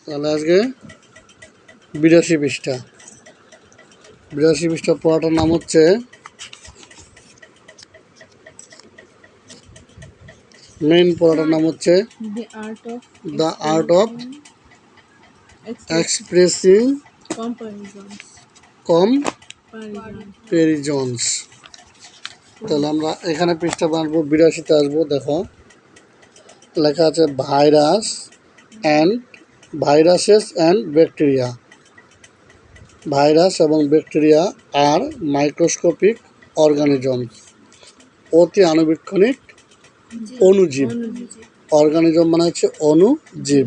তাহলে আজকে 82 পৃষ্ঠা। 82 পৃষ্ঠা পড়াটার নাম হচ্ছে মেইন পড়াটার নাম হচ্ছে দ্য আর্ট অফ এক্সপ্রেসিং কম্প্যারিজনস। তাহলে আমরা এখানে পৃষ্ঠা বানাবো 82-তে আসবো। দেখো লেখা আছে ভাইরাসেস অ্যান্ড ব্যাকটেরিয়া। ভাইরাস এবং ব্যাকটেরিয়া আর মাইক্রোস্কোপিক অর্গানিজমস, অতি আণুবীক্ষণিক অণুজীব। অর্গানিজম মানে হচ্ছে অণুজীব।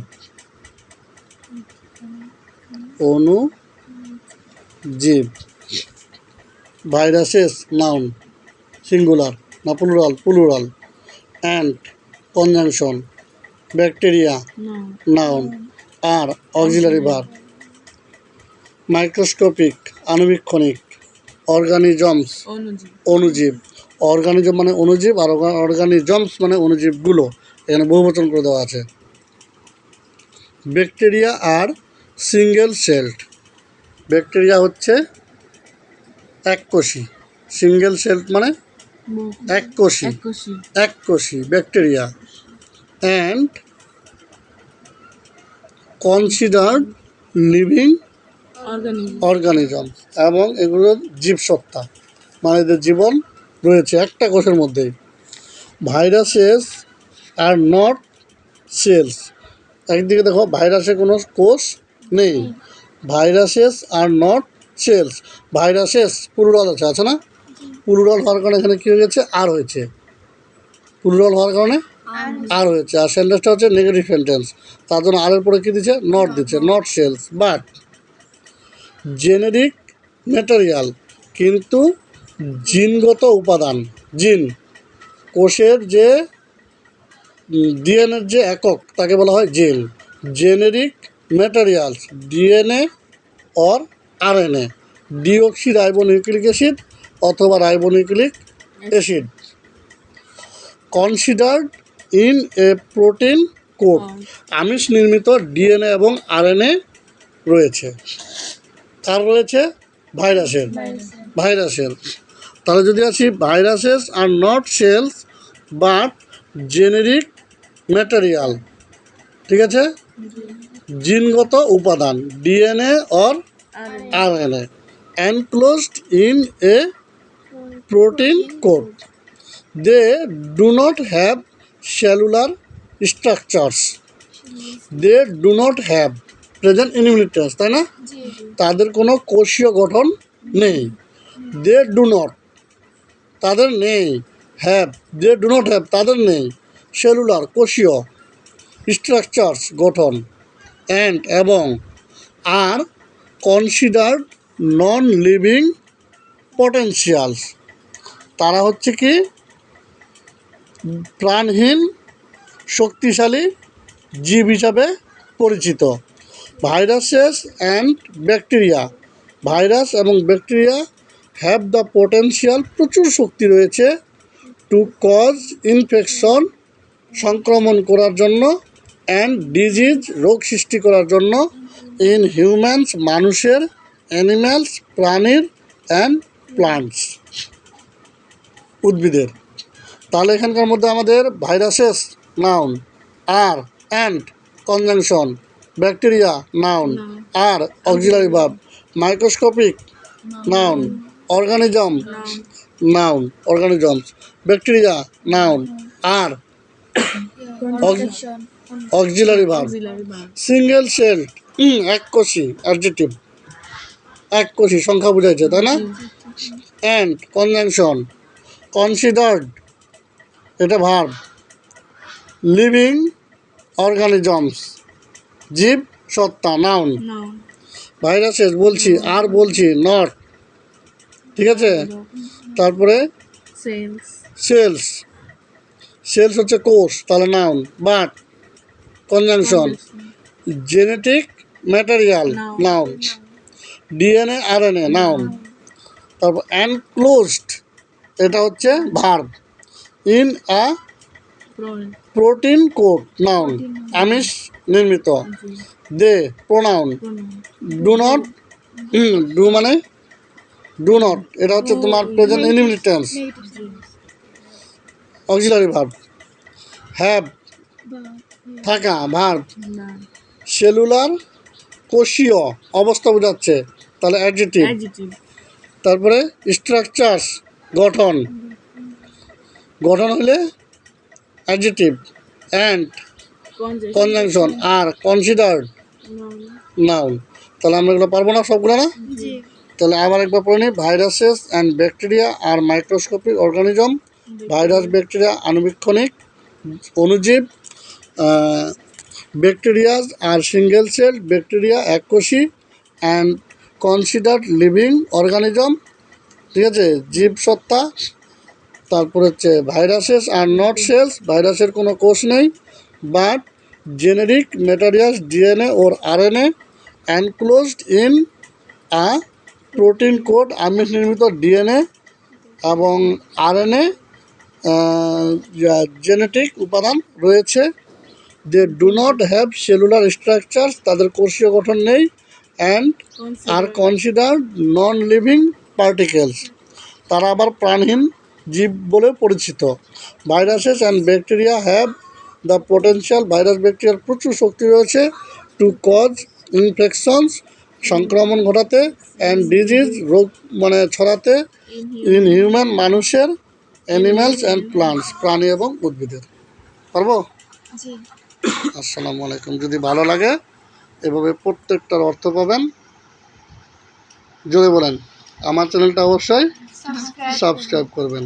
অণুজীব। ভাইরাসেস নাউন সিঙ্গুলার না plural and conjunction, bacteria noun R auxiliary verb. Microscopic আণুবীক্ষণিক, অর্গানিজমস অণুজীব। অর্গানিজম মানে অণুজীব আর অর্গানিজমস মানে অণুজীবগুলো, এখানে বহুবচন করে দেওয়া আছে। ব্যাকটেরিয়া আর সিঙ্গেল সেলড। ব্যাকটেরিয়া হচ্ছে এককোষী, সিঙ্গেল সেলড মানে এককোষী bacteria. And considered living organism, এবং এগুলো জীবসত্তা মানে এদের জীবন রয়েছে একটা কোষের মধ্যেই। Viruses are not cells. একদিকে দেখো ভাইরাসে কোনো কোষ নেই। Viruses are not cells. Viruses plural আছে না? প্লুরাল হওয়ার কারণে এখানে কী হয়ে গেছে? আর হয়েছে। প্লুরাল হওয়ার কারণে আর হয়েছে। আর সেন্টেন্সটা হচ্ছে নেগেটিভ সেন্টেন্স, তার জন্য আরের পরে কী দিচ্ছে? নট দিচ্ছে। Not cells but generic material, কিন্তু জিনগত উপাদান। জিন কোষের যে ডিএনএর যে একক তাকে বলা হয় gene. Generic materials DNA or RNA, deoxyribonucleic acid অথবা ribonucleic acid. Considered in a protein code. আমিষ নির্মিত ডিএনএ এবং আরএনএ রয়েছে। কার রয়েছে? ভাইরাসের। তাহলে যদি আসি viruses are not cells but generic material, ঠিক আছে? জিনগত উপাদান DNA or RNA enclosed in a protein coat. They do not have cellular structures. They do not have present indefinite tense, তাই না? তাদের কোনো কোষীয় গঠন নেই। দে ডু নট তাদের নেই। Have they do not have তাদের নেই। সেলুলার কোষীয়, স্ট্রাকচারস গঠন, অ্যান্ড এবং আর কনসিডার্ড নন লিভিং পটেনশিয়ালস। তারা হচ্ছে কি? প্রাণহীন শক্তিশালী জীব হিসাবে পরিচিত। Viruses and bacteria. ভাইরাস এবং ব্যাকটেরিয়া হ্যাভ দ্য পোটেনশিয়াল, প্রচুর শক্তি রয়েছে, টু কজ ইনফেকশন, সংক্রমণ করার জন্য, অ্যান্ড ডিজিজ, রোগ সৃষ্টি করার জন্য, ইন হিউম্যানস, মানুষের, অ্যানিম্যালস, প্রাণীর, অ্যান্ড প্লান্টস, উদ্ভিদের। তাহলে এখানকার মধ্যে আমাদের ভাইরাসেস নাউন, আর and conjunction, bacteria noun R auxiliary verb, microscopic noun, organism noun organisms, bacteria noun R auxiliary verb, single cell এককোষী অ্যাডজেক্টিভ, এককোষী সংখ্যা বোঝাইছে, তাই না? অ্যান্ড কনজাংশন, কনসিডার্ড এটা ভার্ব, লিভিং অর্গানিজমস জীব সত্তা নাউন। ভাইরাসেস বলছি, আর বলছি নট, ঠিক আছে? তারপরে সেলস, সেলস হচ্ছে কোষ, তাহলে noun. But conjunction, genetic material noun. DNA RNA noun. তারপর এনক্লোজড এটা হচ্ছে verb. In a protein code noun, আমিষ নির্মিত। দে প্রোনাউন। ডু নট, ডু মানে ডু নট, এটা হচ্ছে তোমার present indefinite tense. Auxiliary verb. Have থাকা ভার্ব। সেলুলার কোষীয় অবস্থা বোঝাচ্ছে, তাহলে অ্যাডজেক্টিভ। তারপরে স্ট্রাকচারস গঠন, গঠন হলে adjective. And conjunction R considered noun. তাহলে আমরা এগুলো পারবো না সবগুলো না? তাহলে আবার একবার পড়ে নিই। ভাইরাসেস অ্যান্ড ব্যাকটেরিয়া আর মাইক্রোস্কোপিক অর্গানিজম। ভাইরাস ব্যাকটেরিয়া আণুবীক্ষণিক অণুজীব। ব্যাকটেরিয়াস আর সিঙ্গেল সেল, ব্যাকটেরিয়া এককোষী। অ্যান্ড কনসিডার্ড লিভিং অর্গানিজম, ঠিক আছে, জীবসত্তা। তারপর হচ্ছে ভাইরাসেস আর নট সেলস, ভাইরাসের কোনো কোষ নেই, but generic materials DNA or RNA enclosed in a protein code, আমিষ নির্মিত ডিএনএ এবং আরএনএ জেনেটিক উপাদান রয়েছে। They do not have cellular structures, তাদের কোষীয় গঠন নেই। And are considered non living particles, তারা আবার প্রাণহীন জীব বলে পরিচিত। Viruses and bacteria have the potential, virus ব্যাকটেরিয়ার প্রচুর শক্তি রয়েছে, টু কজ ইনফেকশনস, সংক্রমণ ঘটাতে, অ্যান্ড ডিজিজ রোগ মানে ছড়াতে, ইন হিউম্যান মানুষের, অ্যানিম্যালস অ্যান্ড প্লান্টস প্রাণী এবং উদ্ভিদের। পারবো? আসসালামু আলাইকুম। যদি ভালো লাগে এভাবে প্রত্যেকটার অর্থ পাবেন। জোরে বলেন। আমার চ্যানেলটা অবশ্যই সাবস্ক্রাইব করবেন।